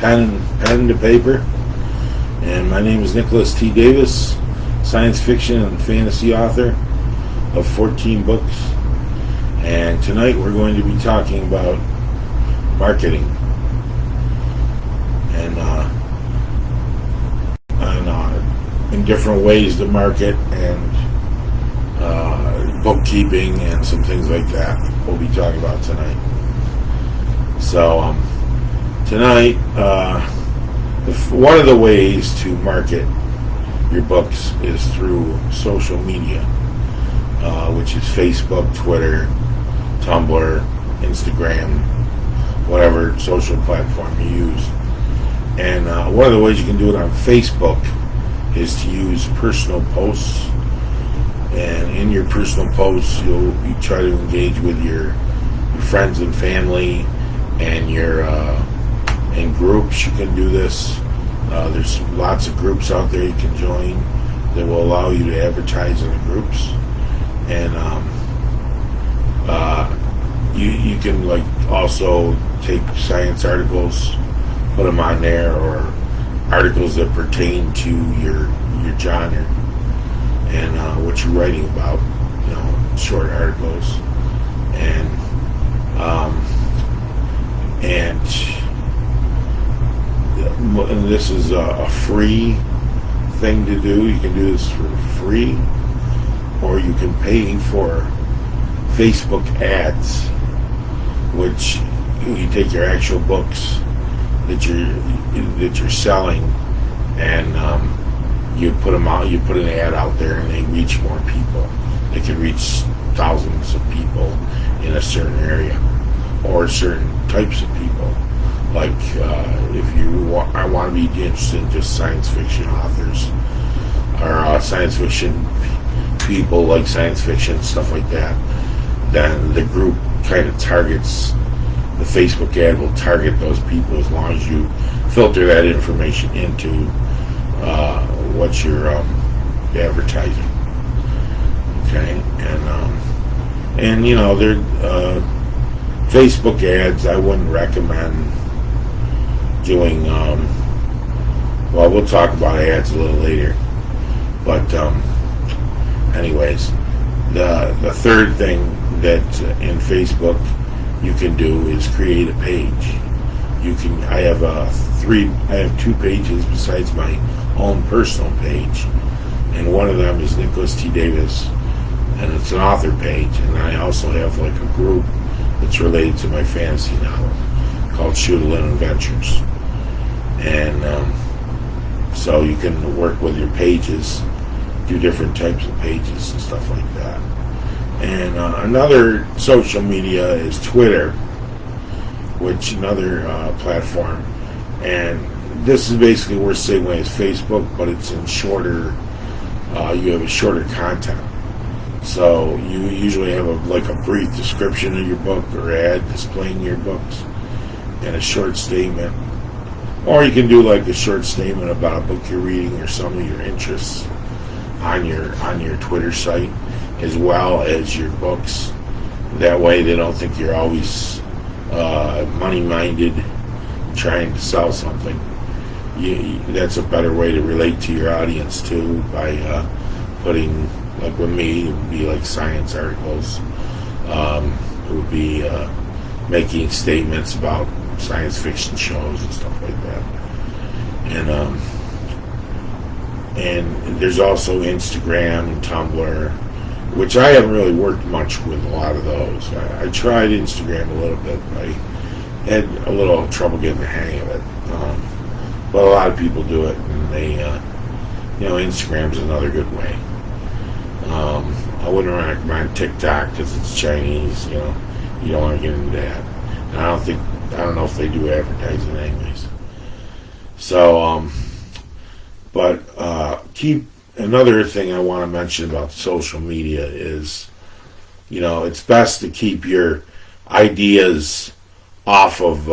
pen to paper. And my name is Nicholas T. Davis, science fiction and fantasy author of 14 books. And tonight we're going to be talking about marketing and in different ways to market and bookkeeping and some things like that we'll be talking about tonight. So tonight, one of the ways to market your books is through social media, which is Facebook, Twitter, Tumblr, Instagram, whatever social platform you use. And one of the ways you can do it on Facebook is to use personal posts. And in your personal posts, you try to engage with your friends and family and your in groups. You can do this. There's lots of groups out there you can join that will allow you to advertise in the groups. And you can also take science articles, put them on there, or articles that pertain to your genre and what you're writing about, short articles. And this is a free thing to do. You can do this for free, or you can pay for Facebook ads, which you take your actual books that you're selling, and you put them out. You put an ad out there, and they reach more people. They can reach thousands of people in a certain area, or certain types of people. Like if I want to be interested in just science fiction authors, or science fiction people like science fiction, stuff like that, then the group kind of targets, the Facebook ad will target those people as long as you filter that information into what you're advertising. Okay, and they're Facebook ads. I wouldn't recommend doing. We'll talk about ads a little later, but anyways, the third thing that in Facebook you can do is create a page. I have two pages besides my own personal page, and one of them is Nicholas T. Davis, and it's an author page. And I also have a group that's related to my fantasy novel called Shootalin Adventures. And so you can work with your pages, do different types of pages and stuff like that. And another social media is Twitter, which another platform. And this is basically where same way as Facebook, but it's in shorter. You have a shorter content. So you usually have a brief description of your book or ad displaying your books, and a short statement. Or you can do a short statement about a book you're reading or some of your interests on your Twitter site, as well as your books. That way they don't think you're always money-minded, trying to sell something. That's a better way to relate to your audience too, by putting, with me, it would be science articles. It would be making statements about science fiction shows and stuff like that. And there's also Instagram and Tumblr, which I haven't really worked much with a lot of those. I tried Instagram a little bit, but I had a little trouble getting the hang of it. But a lot of people do it, and they, Instagram's another good way. I wouldn't recommend TikTok because it's Chinese. You don't want to get into that. And I don't know if they do advertising anyways. So, but keep another thing I want to mention about social media is, it's best to keep your ideas off of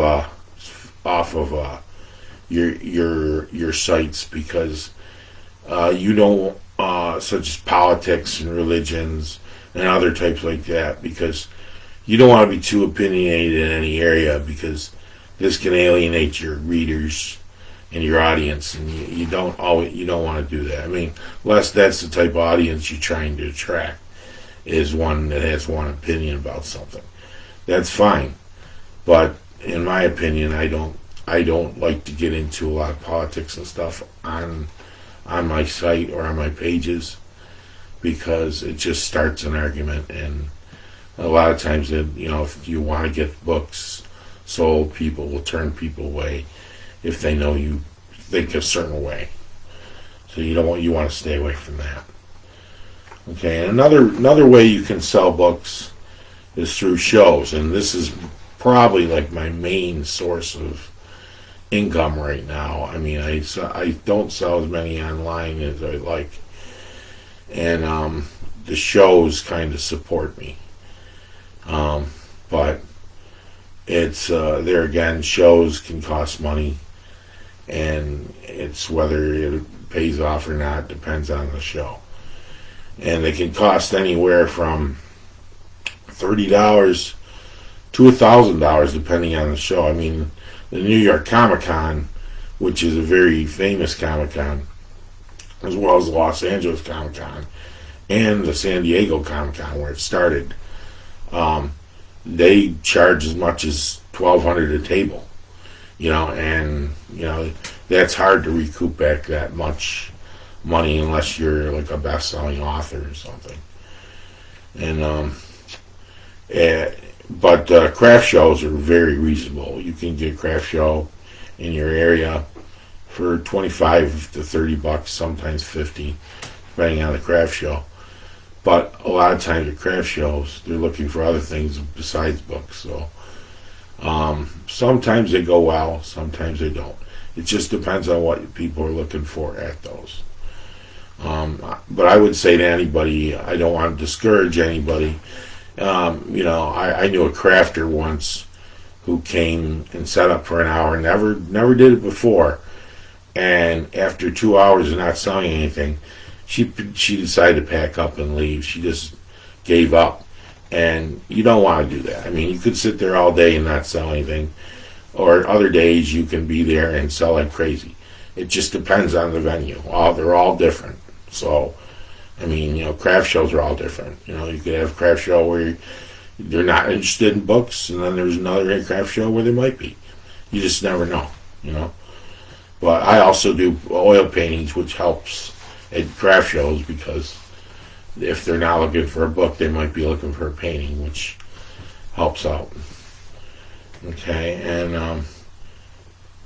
your sites, because you don't such as politics and religions and other types like that, because you don't want to be too opinionated in any area, because this can alienate your readers and your audience, and you don't want to do that. I mean, unless that's the type of audience you're trying to attract, is one that has one opinion about something. That's fine, but in my opinion, I don't like to get into a lot of politics and stuff on my site or on my pages, because it just starts an argument, and a lot of times, if you want to get books sold, people will turn people away if they know you think a certain way. So you want to stay away from that. Okay, and another way you can sell books is through shows, and this is probably like my main source of income right now. I mean, I don't sell as many online as I like, and the shows kind of support me. But it's there again, shows can cost money, and it's whether it pays off or not depends on the show. And they can cost anywhere from $30 to $1,000 depending on the show. I mean, the New York Comic Con, which is a very famous Comic Con, as well as the Los Angeles Comic Con and the San Diego Comic Con where it started, they charge as much as $1,200 a table, and that's hard to recoup back that much money unless you're like a best-selling author or something. And but craft shows are very reasonable. You can get a craft show in your area for $25 to $30, sometimes $50, depending on the craft show. But a lot of times at craft shows, they're looking for other things besides books. So sometimes they go well, sometimes they don't. It just depends on what people are looking for at those. But I would say to anybody, I don't want to discourage anybody. I knew a crafter once who came and set up for an hour, never did it before. And after 2 hours of not selling anything, she decided to pack up and leave. She just gave up. And you don't want to do that. I mean, you could sit there all day and not sell anything. Or other days you can be there and sell like crazy. It just depends on the venue. They're all different. So, I mean, craft shows are all different. You could have a craft show where they're not interested in books, and then there's another craft show where they might be. You just never know, But I also do oil paintings, which helps at craft shows, because if they're not looking for a book, they might be looking for a painting, which helps out. Okay,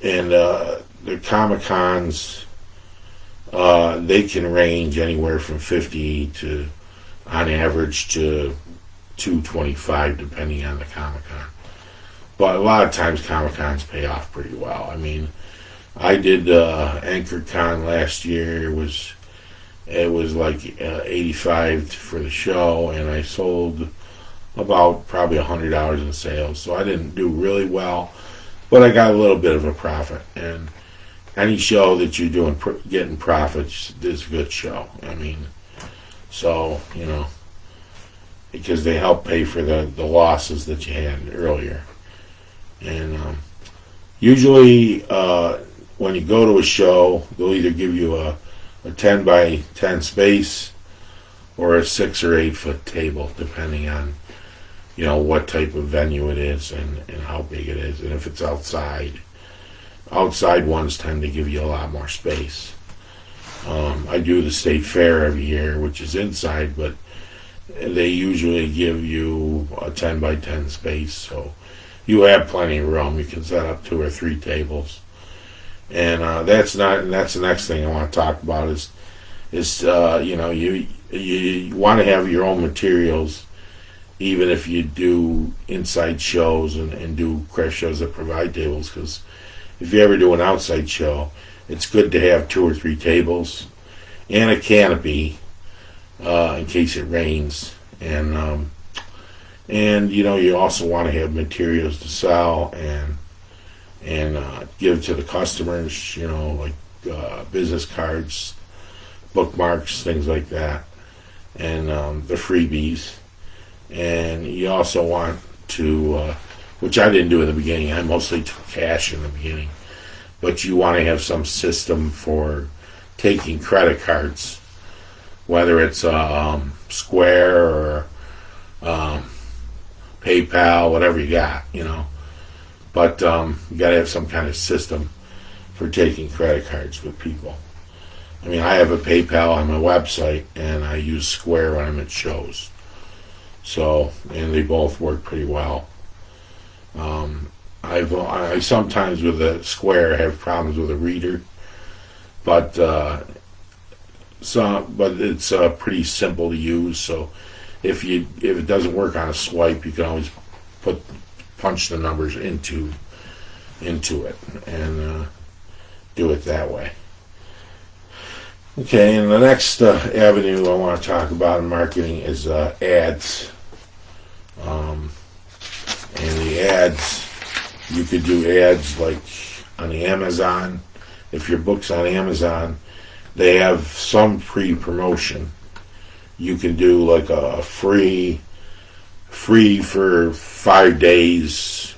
and the Comic-Cons, they can range anywhere from 50 to, on average, to 225, depending on the Comic-Con. But a lot of times Comic-Cons pay off pretty well. I mean, I did AnchorCon last year. It was like 85 for the show, and I sold about probably $100 in sales. So I didn't do really well, but I got a little bit of a profit. And any show that you're doing getting profits is a good show. I mean, so because they help pay for the losses that you had earlier. And usually when you go to a show, they'll either give you a 10 by 10 space or a 6 or 8 foot table, depending on what type of venue it is and how big it is. And if it's outside ones tend to give you a lot more space. I do the State Fair every year, which is inside, but they usually give you a 10 by 10 space, so you have plenty of room. You can set up 2 or 3 tables. And that's the next thing I want to talk about is you want to have your own materials, even if you do inside shows and do craft shows that provide tables, because if you ever do an outside show, it's good to have 2 or 3 tables and a canopy in case it rains. And you also want to have materials to sell and give to the customers, like business cards, bookmarks, things like that, and the freebies. And you also want to which I didn't do in the beginning. I mostly took cash in the beginning. But you want to have some system for taking credit cards, whether it's Square or PayPal, whatever you got, But you got to have some kind of system for taking credit cards with people. I mean, I have a PayPal on my website, and I use Square when I'm at shows. So, and they both work pretty well. I sometimes with the Square have problems with a reader, but it's pretty simple to use. So if it doesn't work on a swipe, you can always punch the numbers into it and do it that way. Okay, and the next avenue I want to talk about in marketing is ads. And the ads, you could do ads like on Amazon. If your book's on Amazon, they have some free promotion. You can do like a free for 5 days.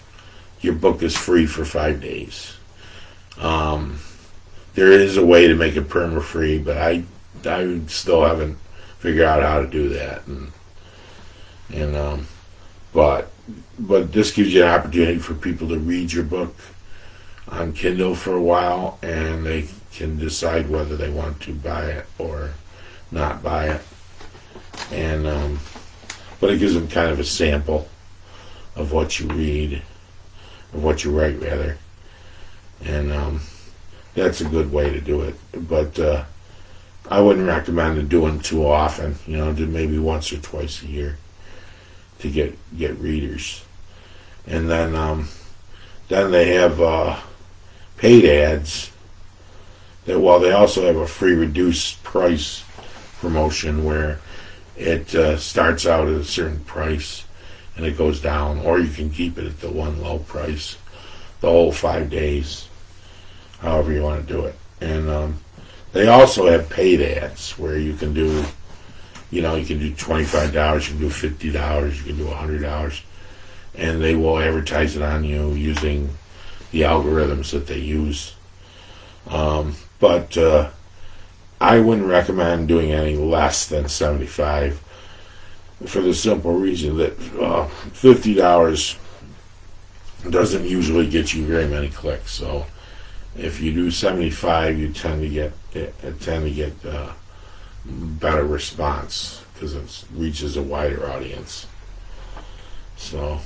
Your book is free for 5 days. There is a way to make it perma-free, but I still haven't figured out how to do that. But this gives you an opportunity for people to read your book on Kindle for a while, and they can decide whether they want to buy it or not buy it. And but it gives them kind of a sample of what you read, of what you write rather, and that's a good way to do it. But I wouldn't recommend doing too often. Do maybe once or twice a year to get readers. And then they have paid ads that, they also have a free reduced price promotion where it starts out at a certain price and it goes down, or you can keep it at the one low price the whole 5 days, however you want to do it. And they also have paid ads where you can do you can do $25, you can do $50, you can do $100, and they will advertise it on you using the algorithms that they use. But I wouldn't recommend doing any less than $75 for the simple reason that $50 doesn't usually get you very many clicks. So if you do $75, you tend to get better response because it reaches a wider audience. So,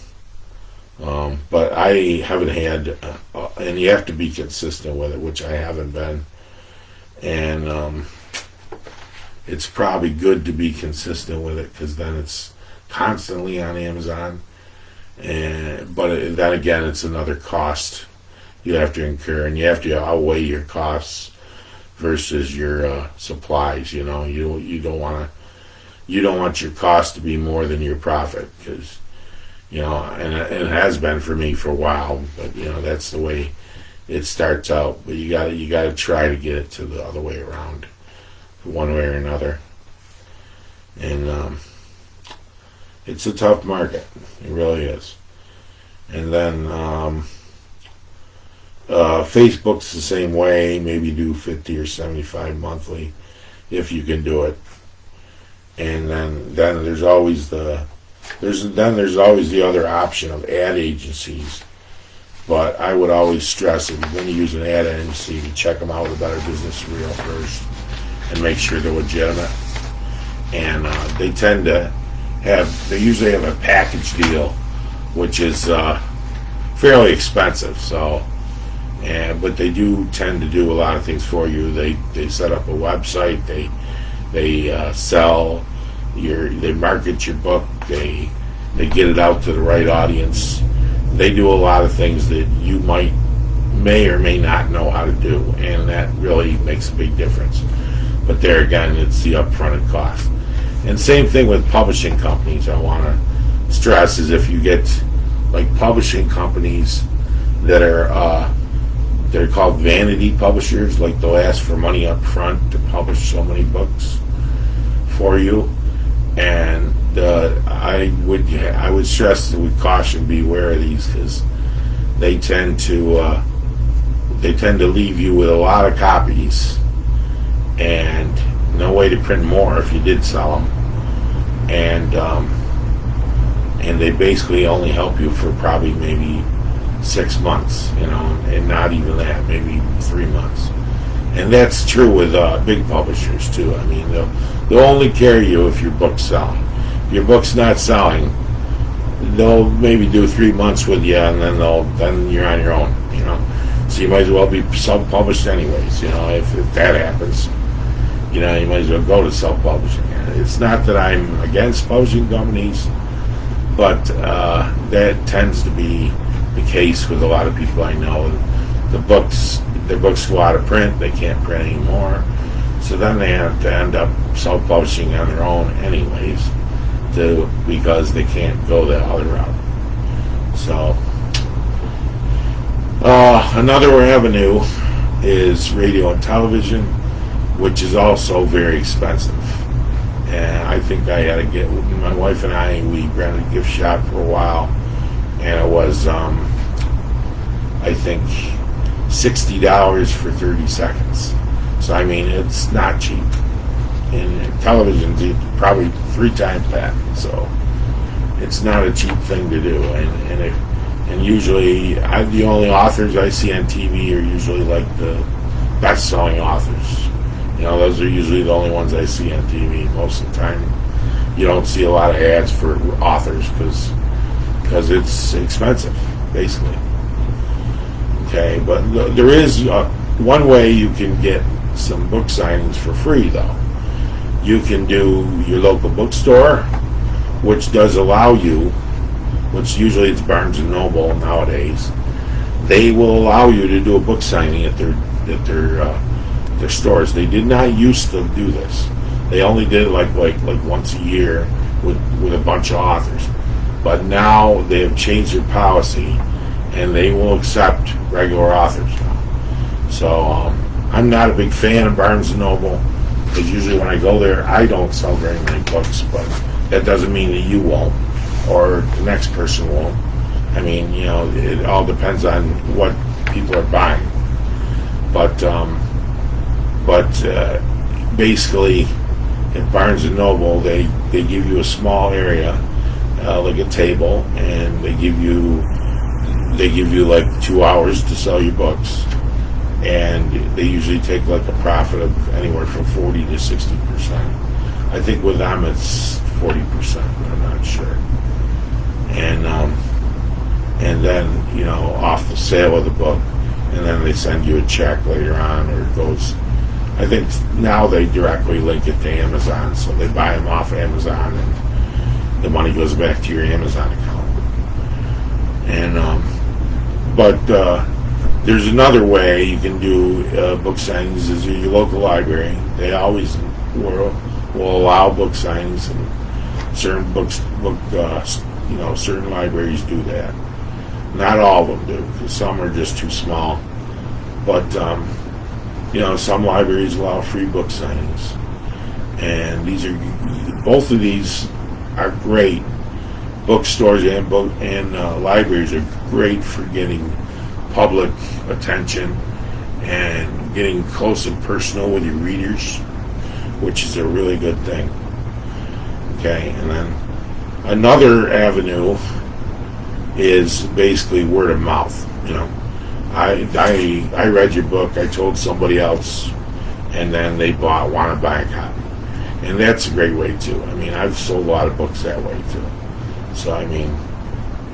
but I haven't had, and you have to be consistent with it, which I haven't been. And it's probably good to be consistent with it because then it's constantly on Amazon. But then again, it's another cost you have to incur, and you have to outweigh your costs versus your supplies. You don't want your cost to be more than your profit, because and it has been for me for a while. But that's the way it starts out. But you got to try to get it to the other way around, one way or another. And it's a tough market. It really is. And then Facebook's the same way. Maybe do $50 or $75 monthly if you can do it. And then there's always the other option of ad agencies. But I would always stress, if you're going to use an ad agency, to check them out with a Better Business Bureau first and make sure they're legitimate. And they usually have a package deal, which is fairly expensive. So, but they do tend to do a lot of things for you. They set up a website. They sell they market your book. They get it out to the right audience. They do a lot of things that you may or may not know how to do, and that really makes a big difference. But there again, it's the upfront cost. And same thing with publishing companies. I want to stress is if you get like publishing companies that are they're called vanity publishers, like they'll ask for money up front to publish so many books for you, and I would stress that with caution, beware of these, because they tend to leave you with a lot of copies and no way to print more if you did sell them, and they basically only help you for probably maybe 6 months, and not even that, maybe 3 months. And that's true with big publishers too. I mean, they'll only carry you if your book's selling. If your book's not selling, they'll maybe do 3 months with you, and then you're on your own. So you might as well be self-published anyways. If that happens, you might as well go to self-publishing. It's not that I'm against publishing companies, but that tends to be the case with a lot of people I know. Their books go out of print. They can't print anymore, so then they have to end up self-publishing on their own anyways, because they can't go the other route. So another avenue is radio and television, which is also very expensive. And I think I had to get, my wife and I, we rented a gift shop for a while, and it was I think $60 for 30 seconds. So I mean, it's not cheap. And television's probably 3 times that. So it's not a cheap thing to do. And usually, the only authors I see on TV are usually like the best-selling authors. Those are usually the only ones I see on TV. Most of the time, you don't see a lot of ads for authors because it's expensive, basically. Okay, but there is one way you can get some book signings for free, though. You can do your local bookstore, which does allow you, which usually it's Barnes & Noble nowadays, they will allow you to do a book signing at their stores. They did not used to do this. They only did it like once a year with a bunch of authors. But now they have changed their policy, and they will accept regular authors now. So I'm not a big fan of Barnes & Noble, because usually when I go there, I don't sell very many books, but that doesn't mean that you won't, or the next person won't. I mean, it all depends on what people are buying. But basically, at Barnes & Noble, they give you a small area, like a table, and they give you like 2 hours to sell your books, and they usually take like a profit of anywhere from 40 to 60%. I think with them it's 40%, but I'm not sure. And then off the sale of the book, and then they send you a check later on, or it goes. I think now they directly link it to Amazon, so they buy them off Amazon, and the money goes back to your Amazon account. But there's another way you can do book signings is your local library. They always will allow book signings, and certain certain libraries do that. Not all of them do, because some are just too small. But some libraries allow free book signings, and both of these are great. Bookstores and libraries are great for getting public attention and getting close and personal with your readers, which is a really good thing. Okay, and then another avenue is basically word of mouth. I read your book, I told somebody else, and then they want to buy a copy. And that's a great way too. I mean, I've sold a lot of books that way too. So I mean,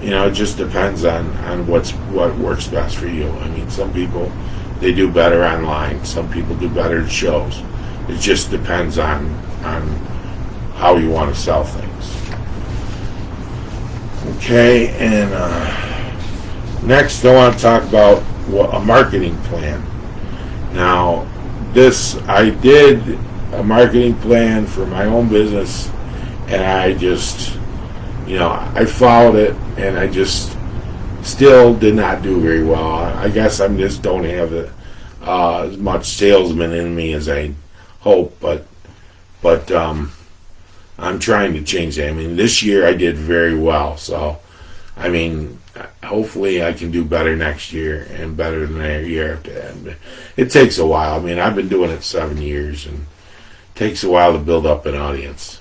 it just depends on what works best for you. I mean, some people, they do better online. Some people do better at shows. It just depends on how you want to sell things. Okay, and next I want to talk about a marketing plan. Now, I did a marketing plan for my own business, and I just, I followed it, and I just still did not do very well. I guess I just don't have as much salesman in me as I hope, but I'm trying to change that. I mean, this year I did very well, so I mean, hopefully I can do better next year and better than the year after that. But it takes a while. I mean, I've been doing it 7 years, and it takes a while to build up an audience.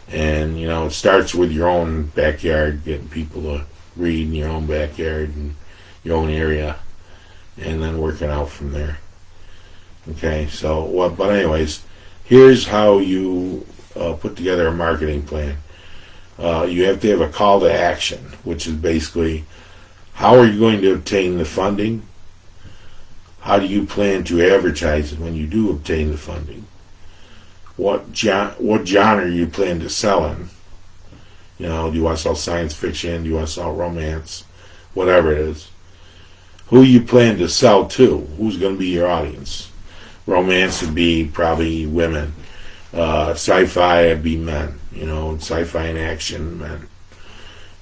And, you know, it starts with your own backyard, getting people to read in your own backyard and your own area, and then working out from there. Okay, so, but anyways, here's how you put together a marketing plan. You have to have a call to action, which is basically, how are you going to obtain the funding? How do you plan to advertise it when you do obtain the funding? What genre you plan to sell in? You know, do you want to sell science fiction? Do you want to sell romance? Whatever it is. Who you plan to sell to? Who's going to be your audience? Romance would be probably women. Sci-fi would be men. You know, sci-fi and action, men.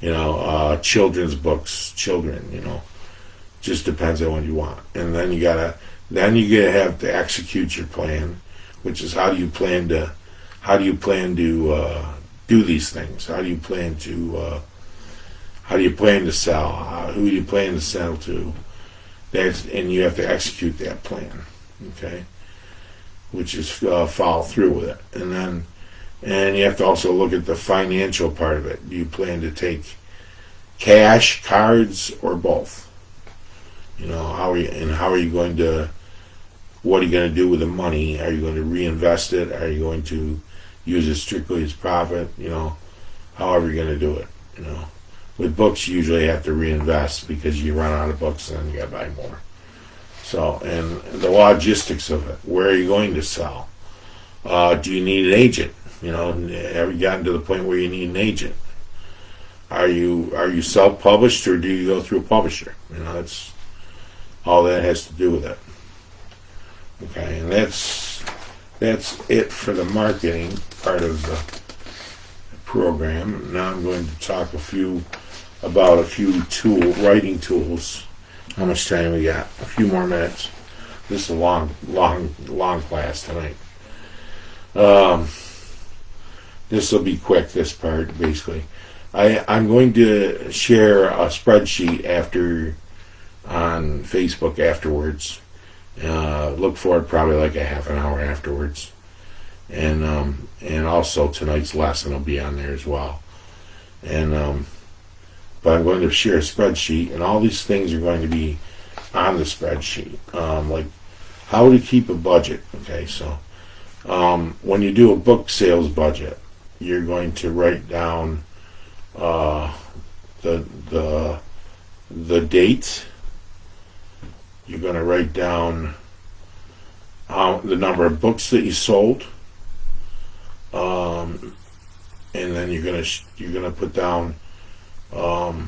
You know, children's books, children. You know, just depends on what you want. And then you gotta have to execute your plan, which is how do you plan to do these things? How do you plan to sell? Who do you plan to sell to? And you have to execute that plan. Okay, which is follow through with it, and you have to also look at the financial part of it. Do you plan to take cash, cards, or both? You know, what are you going to do with the money? Are you going to reinvest it? Are you going to use it strictly as profit? You know, however you're going to do it. You know, with books, you usually have to reinvest because you run out of books and then you got to buy more. So, and the logistics of it. Where are you going to sell? Do you need an agent? You know, have you gotten to the point where you need an agent? Are you self-published, or do you go through a publisher? You know, that's all that has to do with it. Okay, and that's it for the marketing part of the program. Now I'm going to talk about a few writing tools. How much time we got? A few more minutes. This is a long class tonight. This will be quick, this part, basically. I'm going to share a spreadsheet on Facebook afterwards. Look for it probably like a half an hour afterwards. And also tonight's lesson will be on there as well. But I'm going to share a spreadsheet, and all these things are going to be on the spreadsheet. Like how to keep a budget. Okay, so when you do a book sales budget, you're going to write down the date. You're going to write down the number of books that you sold, and then you're going to put down. Oh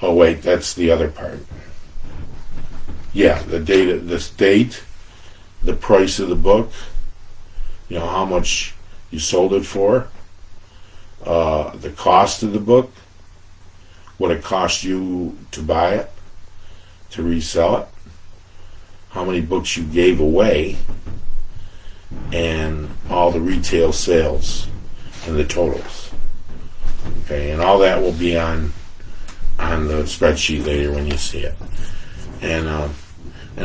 wait, that's the other part. Yeah, the date, the price of the book. You know, how much you sold it for, the cost of the book, what it cost you to buy it, to resell it, how many books you gave away, and all the retail sales and the totals. Okay, and all that will be on the spreadsheet later when you see it. And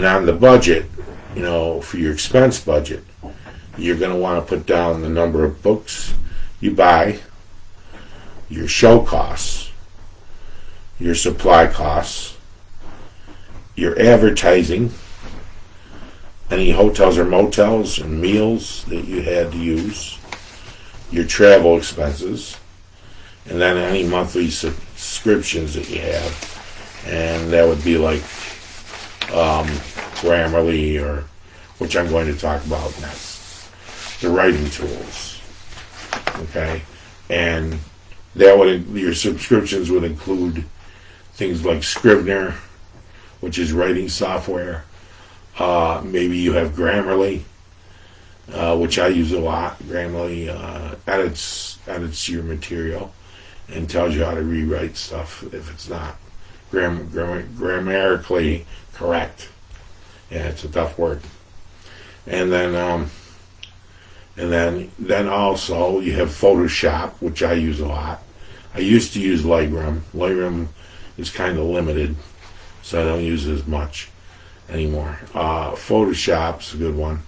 on the budget, you know, for your expense budget, you're going to want to put down the number of books you buy, your show costs, your supply costs, your advertising, any hotels or motels and meals that you had to use, your travel expenses, and then any monthly subscriptions that you have. And that would be like Grammarly, or which I'm going to talk about next. The writing tools. Okay? And your subscriptions would include things like Scrivener, which is writing software. Maybe you have Grammarly, which I use a lot. Grammarly edits your material and tells you how to rewrite stuff if it's not grammatically correct. Yeah, it's a tough word. And then And then also you have Photoshop, which I use a lot. I used to use Lightroom. Lightroom is kind of limited, so I don't use it as much anymore. Photoshop's a good one.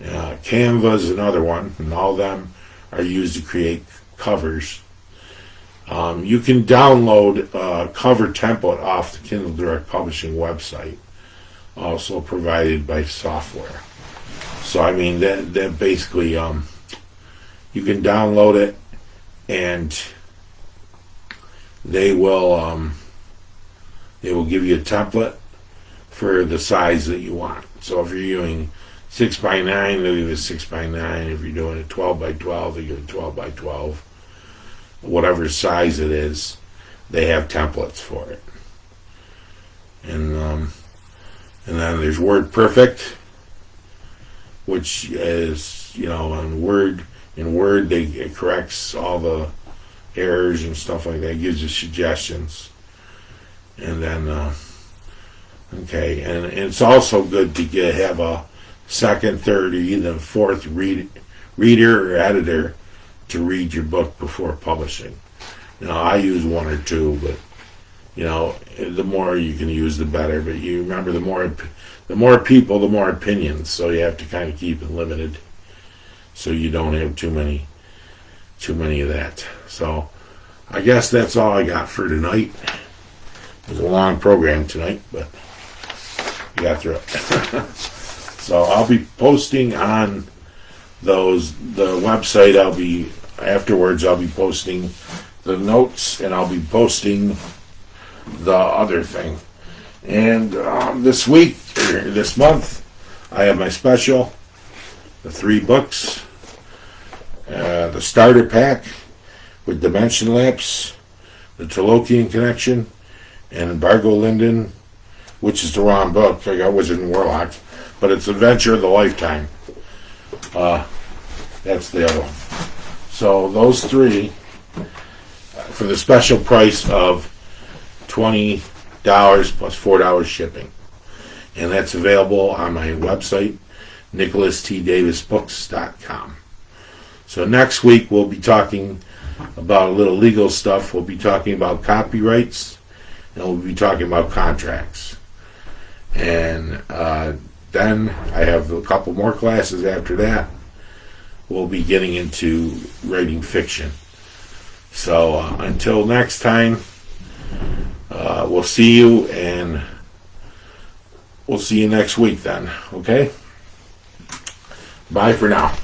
Canva is another one, and all of them are used to create covers. You can download a cover template off the Kindle Direct Publishing website, also provided by software. So I mean that basically you can download it, and they will give you a template for the size that you want. So if you're doing 6x9, they'll give you a 6x9. If you're doing a 12x12, they give you a 12x12. Whatever size it is, they have templates for it. And then there's WordPerfect, which is, in Word, it corrects all the errors and stuff like that. It gives you suggestions. And then, and it's also good to have a second, third, or even fourth reader or editor to read your book before publishing. I use one or two, but the more you can use, the better. But you remember, the more people, the more opinions. So you have to kind of keep it limited, so you don't have too many of that. So I guess that's all I got for tonight. It was a long program tonight, but we got through it. So I'll be posting on the website. Afterwards I'll be posting the notes, and I'll be posting the other thing. And this month, I have my special, the 3 books, the starter pack with Dimension Lapse, the Tolkien Connection, and Bargo Lyndon, which is the wrong book. I got Wizard and Warlock, but it's Adventure of the Lifetime. That's the other one. So those 3 for the special price of $20 plus $4 shipping. And that's available on my website, nicholas-t-davis-books.com. So next week we'll be talking about a little legal stuff. We'll be talking about copyrights, and we'll be talking about contracts. And then I have a couple more classes after that. We'll be getting into writing fiction. So until next time, we'll see you, and we'll see you next week then. Okay? Bye for now.